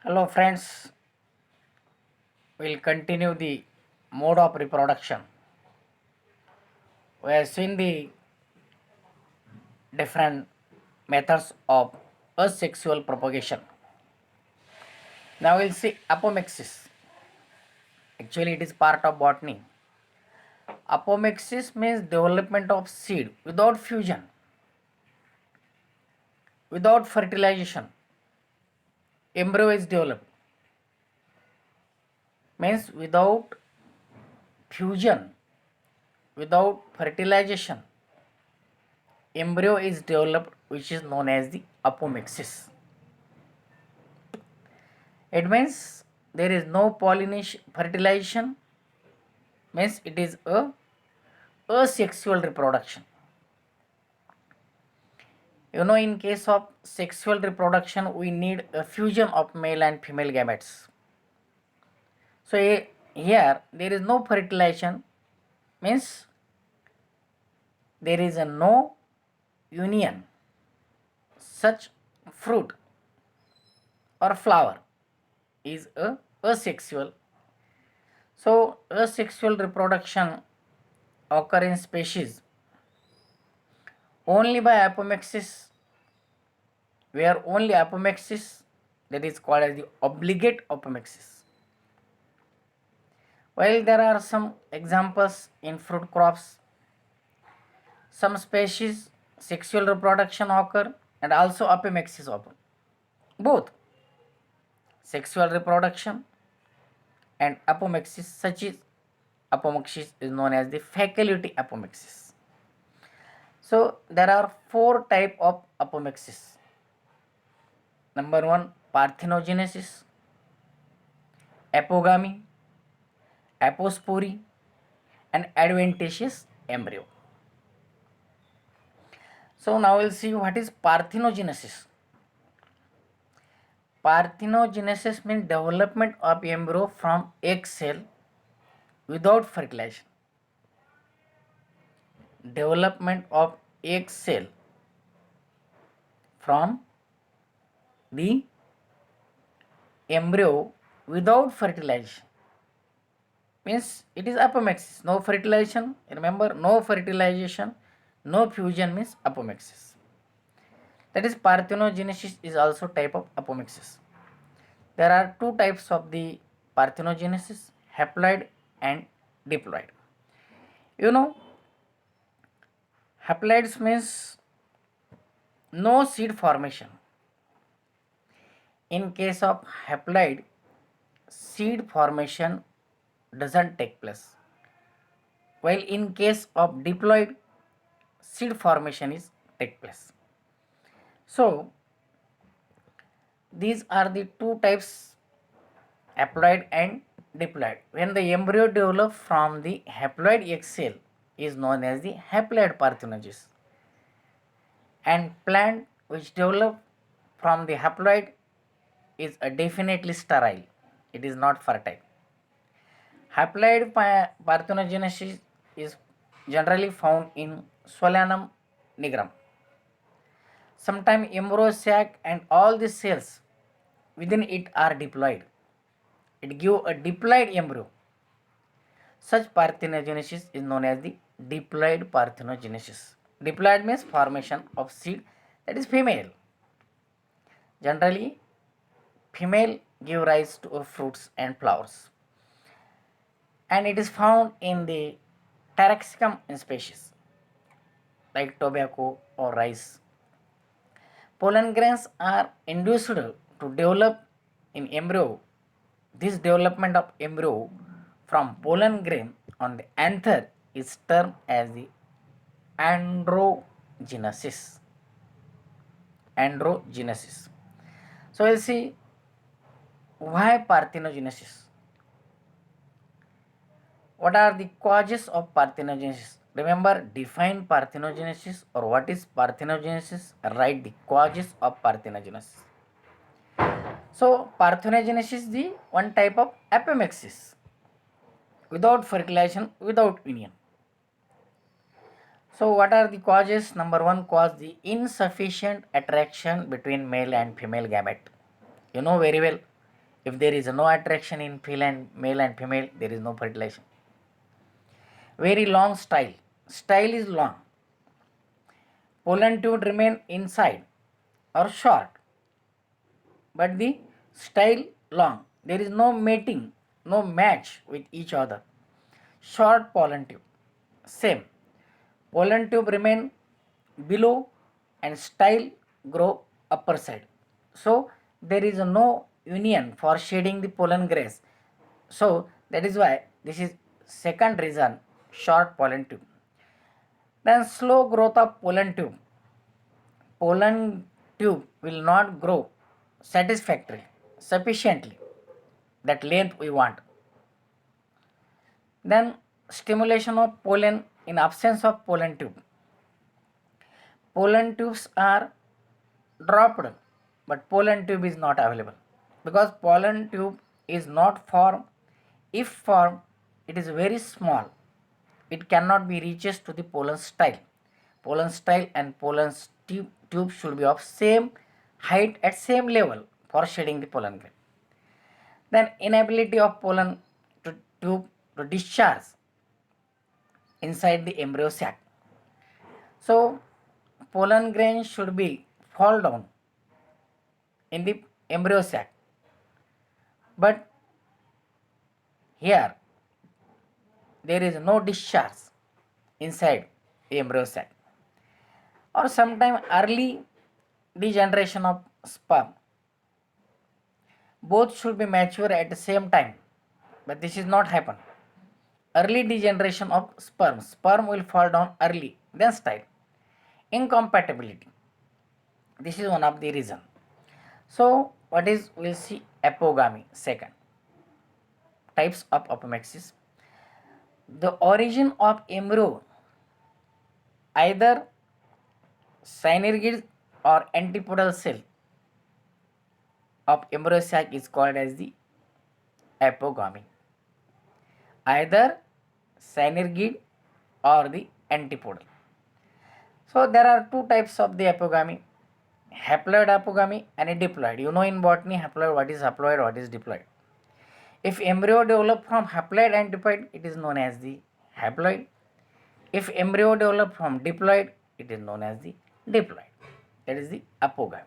Hello friends, we'll continue the mode of reproduction. We have seen the different methods of asexual propagation. Now we'll see apomixis. Actually it is part of botany. Apomixis means development of seed without fusion, without fertilization. Embryo is developed. Means without fusion, without fertilization. Embryo is developed, which is known as the apomixis. It means there is no pollination, fertilization, means it is a asexual reproduction. In case of sexual reproduction, we need a fusion of male and female gametes. So here there is no fertilization, means there is a no union. Such fruit or flower is a asexual. So asexual reproduction occur in species only by apomixis, where only apomixis, that is called as the obligate apomixis. While there are some examples in fruit crops, some species sexual reproduction occur and also apomixis occur. Both sexual reproduction and apomixis, such as apomixis is known as the faculty apomixis. So there are four type of apomixis. Number one, parthenogenesis, apogamy, apospory, and adventitious embryo. So now we'll see what is parthenogenesis. Parthenogenesis means development of embryo from egg cell without fertilization. Development of egg cell from the embryo without fertilization, means it is apomixis. No fertilization, remember, no fertilization, no fusion means apomixis. That is parthenogenesis is also type of apomixis. There are two types of the parthenogenesis, haploid and diploid. Haploids means no seed formation. In case of haploid, seed formation doesn't take place, while in case of diploid, seed formation is take place. So these are the two types, haploid and diploid. When the embryo develops from the haploid egg cell is known as the haploid parthenogenesis, and plant which develop from the haploid is definitely sterile, it is not fertile. Haploid parthenogenesis is generally found in Solanum nigrum. Sometimes embryo sac and all the cells within it are diploid. It gives a diploid embryo. Such parthenogenesis is known as the diploid parthenogenesis. Diploid means formation of seed, that is female. Generally, female give rise to fruits and flowers, and it is found in the Taraxacum species like tobacco or rice. Pollen grains are induced to develop in embryo. This development of embryo from pollen grain on the anther is termed as the androgenesis. Androgenesis. So we'll see why parthenogenesis. What are the causes of parthenogenesis? Remember, define parthenogenesis or what is parthenogenesis. Write the causes of parthenogenesis. So parthenogenesis is the one type of apomixis, without fertilization, without union. So what are the causes? Number one cause, the insufficient attraction between male and female gamete. You know very well, If there is no attraction in male and female, there is no fertilization. Very long style. Style is long. Pollen tube remain inside or short, but the style long. There is no mating, no match with each other. Short pollen tube. Same. Pollen tube remain below and style grow upper side. So there is no union for shading the pollen grains. So that is why this is second reason, short pollen tube. Then slow growth of pollen tube. Pollen tube will not grow satisfactorily, sufficiently, that length we want. Then stimulation of pollen in absence of pollen tube. Pollen tubes are dropped, but pollen tube is not available because pollen tube is not formed. If formed, it is very small. It cannot be reaches to the pollen style. Pollen style and pollen tube should be of same height at same level for shading the pollen grain. Then inability of pollen tube to discharge inside the embryo sac. So pollen grain should be fall down in the embryo sac, but here there is no discharge inside the embryo sac, or sometime early degeneration of sperm. Both should be mature at the same time, but this is not happen. Early degeneration of sperm will fall down early, then style. Incompatibility, this is one of the reason. So what is, we'll see apogamy. Second, types of apomixis. The origin of embryo, either synergid or antipodal cell of embryo sac, is called as the apogamy. Either synergid or the antipodal. So there are two types of the apogamy: haploid apogamy and a diploid. You know in botany haploid, what is haploid, what is diploid. If embryo develop from haploid and diploid, it is known as the haploid. If embryo develop from diploid, it is known as the diploid. That is the apogamy.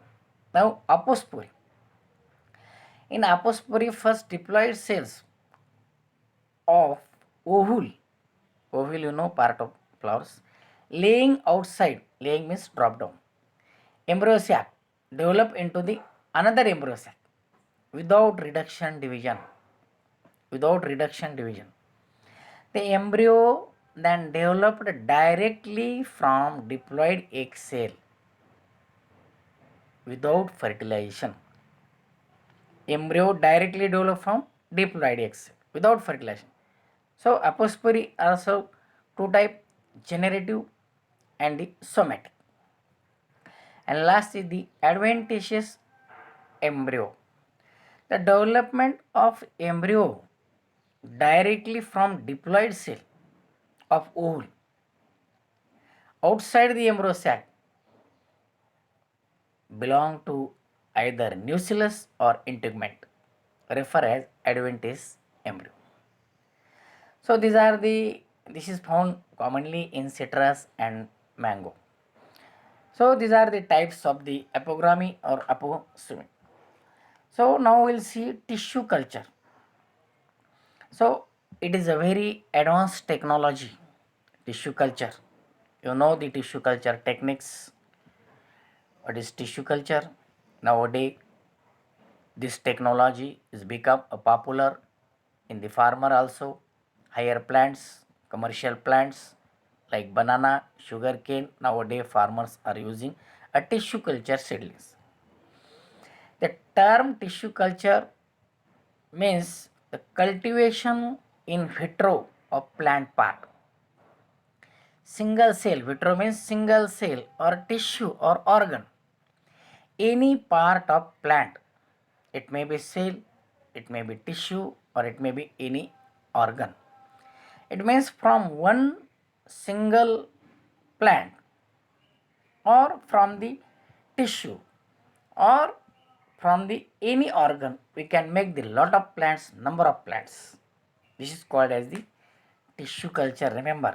Now apospory. In apospory, first diploid cells of ovule, you know, part of flowers, laying outside, laying means drop down, embryo sac develop into the another embryo sac without reduction division. The embryo then developed directly from diploid egg cell without fertilization. Embryo directly developed from diploid egg cell without fertilization. So apospory also two type, generative and the somatic. And last is the adventitious embryo. The development of embryo directly from diploid cell of ovule outside the embryo sac belong to either nucellus or integument, refer as adventitious embryo. So this is found commonly in citrus and mango. So these are the types of the apogamy or aposemy. So now we'll see tissue culture. So it is a very advanced technology, tissue culture. You know the tissue culture techniques. What is tissue culture? Nowadays, this technology is become a popular in the farmer also. Higher plants, commercial plants like banana, sugarcane. Nowadays, farmers are using a tissue culture seedlings. The term tissue culture means the cultivation in vitro of plant part. Single cell, vitro means single cell or tissue or organ. Any part of plant, it may be cell, it may be tissue, or it may be any organ. It means from one single plant or from the tissue or from the any organ we can make the lot of plants, number of plants. This is called as the tissue culture. Remember,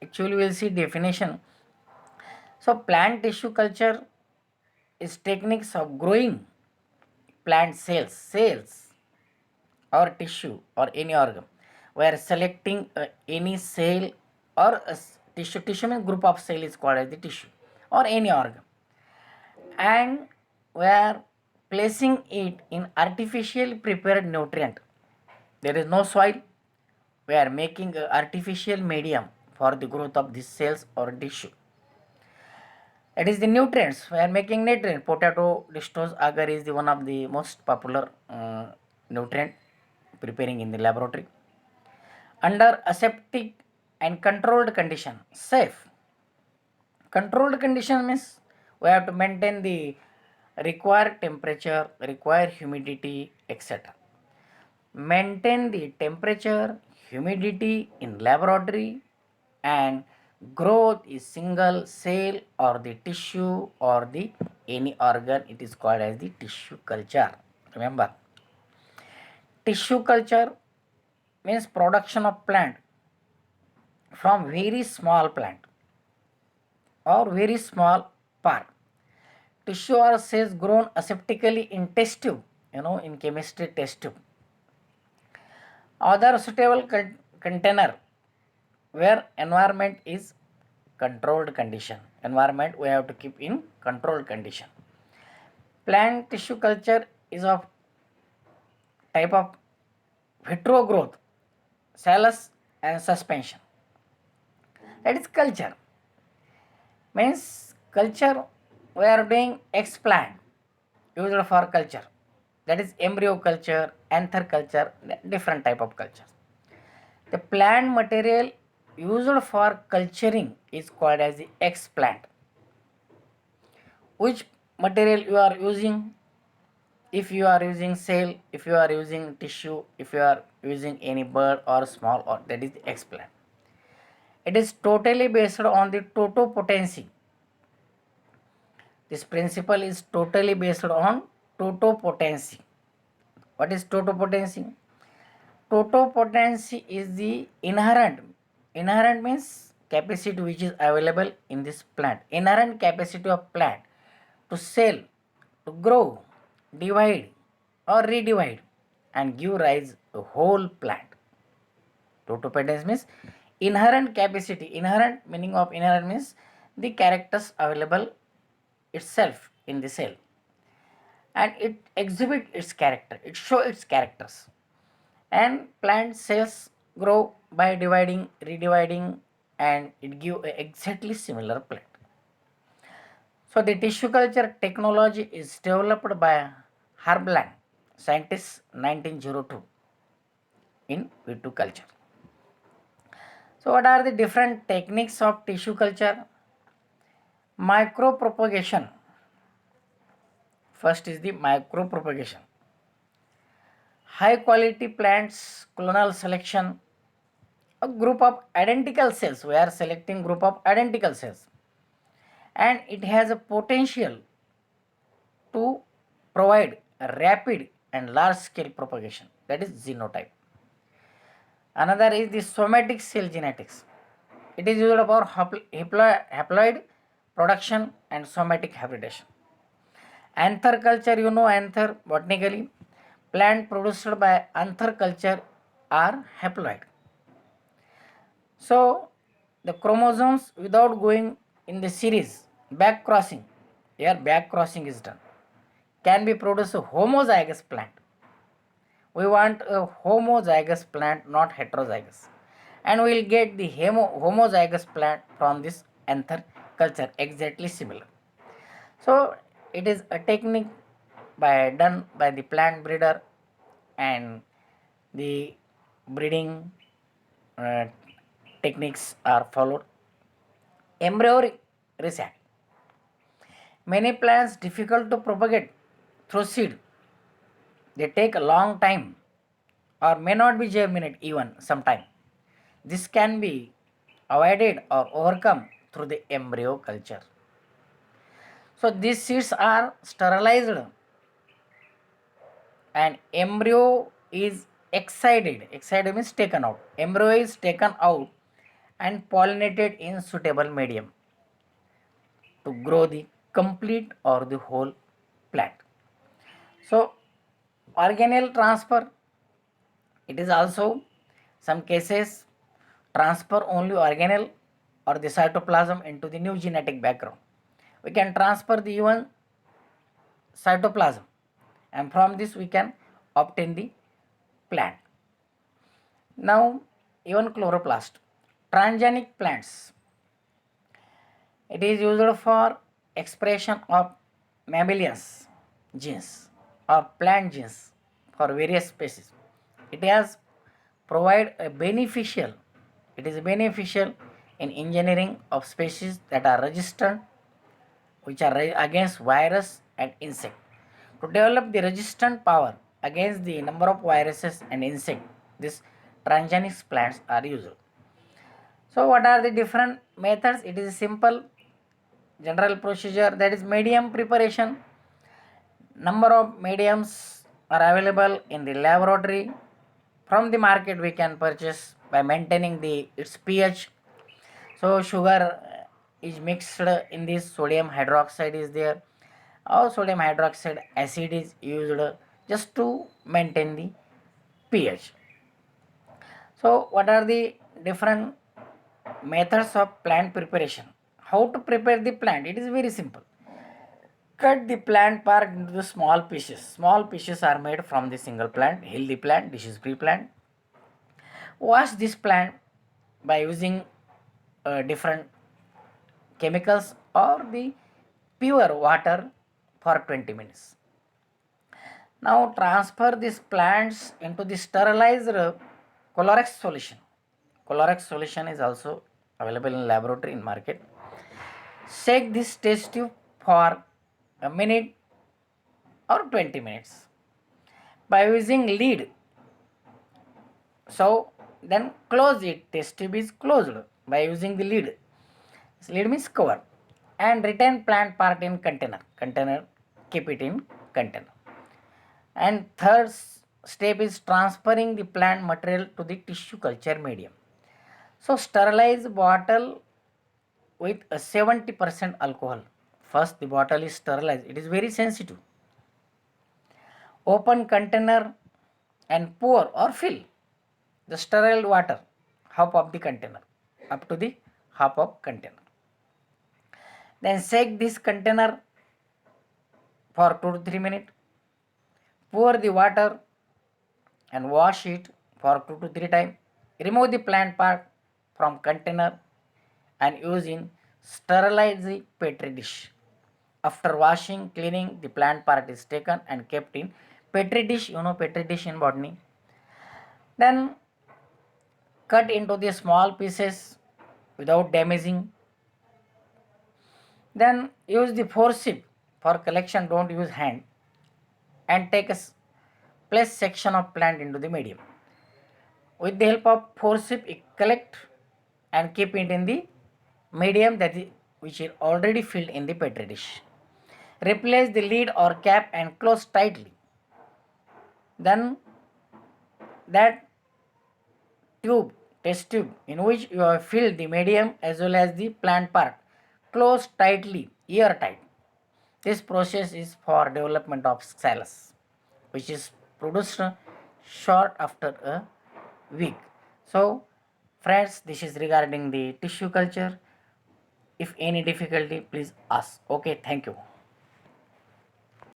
actually we'll see definition. So plant tissue culture is techniques of growing plant cells or tissue or any organ. We are selecting any cell or tissue means group of cell is called as the tissue or any organ, and we are placing it in artificially prepared nutrient. There is no soil. We are making a artificial medium for the growth of these cells or tissue. It is the nutrients. We are making nutrient. Potato, distose agar is the one of the most popular nutrient preparing in the laboratory. Under aseptic and controlled condition, safe. Controlled condition means we have to maintain the required temperature, required humidity, etc. Maintain the temperature, humidity in laboratory, and growth is single cell or the tissue or the any organ, it is called as the tissue culture. Remember, tissue culture means production of plant from very small plant or very small part. Tissue or cells grown aseptically in test tube, in chemistry test tube. Other suitable container where environment is controlled condition. Environment we have to keep in controlled condition. Plant tissue culture is of type of vitro growth, cellus and suspension. That is culture. Means culture we are doing explant used for culture. That is embryo culture, anther culture, different type of culture. The plant material used for culturing is called as the explant. Which material you are using? If you are using cell, if you are using tissue, if you are using any bird or small, or that is the explant. It is totally based on the totopotency. This principle is totally based on totopotency. What is totopotency? Totopotency is the inherent means capacity which is available in this plant. Inherent capacity of plant to cell, to grow, divide or redivide and give rise to whole plant. Totopotency means inherent capacity. Inherent meaning of inherent means the characters available itself in the cell, and it exhibit its character, it show its characters. And plant cells grow by dividing, redividing, and it give exactly similar plant. So the tissue culture technology is developed by Herbland, scientist 1902 in vitro culture. So what are the different techniques of tissue culture? Micropropagation. First is the micropropagation. High quality plants, clonal selection, a group of identical cells. We are selecting group of identical cells, and it has a potential to provide a rapid and large scale propagation, that is genotype. Another is the somatic cell genetics. It is used for haploid production and somatic hybridization. Anther culture, anther botanically, plant produced by anther culture are haploid. So the chromosomes without going in the series, back crossing, here back crossing is done, can be produced a homozygous plant. We want a homozygous plant, not heterozygous, and we will get the homozygous plant from this anther culture, exactly similar. So it is a technique done by the plant breeder, and the breeding techniques are followed. Embryo research. Many plants difficult to propagate through seed. They take a long time or may not be germinate even sometime. This can be avoided or overcome through the embryo culture. So these seeds are sterilized and embryo is excited means taken out. Embryo is taken out and pollinated in suitable medium to grow the complete or the whole plant. So organelle transfer, it is also some cases transfer only organelle or the cytoplasm into the new genetic background. We can transfer the even cytoplasm, and from this we can obtain the plant. Now even chloroplast, transgenic plants, it is used for expression of mammalians genes or plant genes for various species. It has provide a beneficial, it is beneficial in engineering of species that are resistant, which are against virus and insect. To develop the resistant power against the number of viruses and insect, these transgenic plants are used. So what are the different methods? It is a simple general procedure, that is medium preparation. Number of mediums are available in the laboratory. From the market we can purchase by maintaining the its pH. So sugar is mixed in this, sodium hydroxide is there, or sodium hydroxide acid is used just to maintain the pH. So what are the different methods of plant preparation? How to prepare the plant? It is very simple. Cut the plant part into the small pieces. Small pieces are made from the single plant, healthy plant, disease-free plant. Wash this plant by using different chemicals or the pure water for 20 minutes. Now transfer these plants into the sterilized Colorex solution. Colorex solution is also available in laboratory in market. Shake this test tube for a minute or 20 minutes by using lid. So then close it. Test tube is closed by using the lid. This lid means cover, and retain plant part in container. Keep it in container. And third step is transferring the plant material to the tissue culture medium. So sterilize bottle with a 70% alcohol. First the bottle is sterilized. It is very sensitive. Open container and pour or fill the sterile water half of the container, up to the half of container. Then shake this container for 2 to 3 minutes. Pour the water and wash it for 2 to 3 times. Remove the plant part from container and use in sterilized petri dish. After washing, cleaning, the plant part is taken and kept in petri dish. You know petri dish in botany. Then cut into the small pieces without damaging. Then use the forceps for collection. Don't use hand. And take a place section of plant into the medium. With the help of forceps, collect and keep it in the medium which is already filled in the petri dish. Replace the lid or cap and close tightly. Then that test tube in which you have filled the medium as well as the plant part, close tightly, airtight. This process is for development of cellus, which is produced short after a week. So friends, this is regarding the tissue culture. If any difficulty, please ask. Okay, thank you.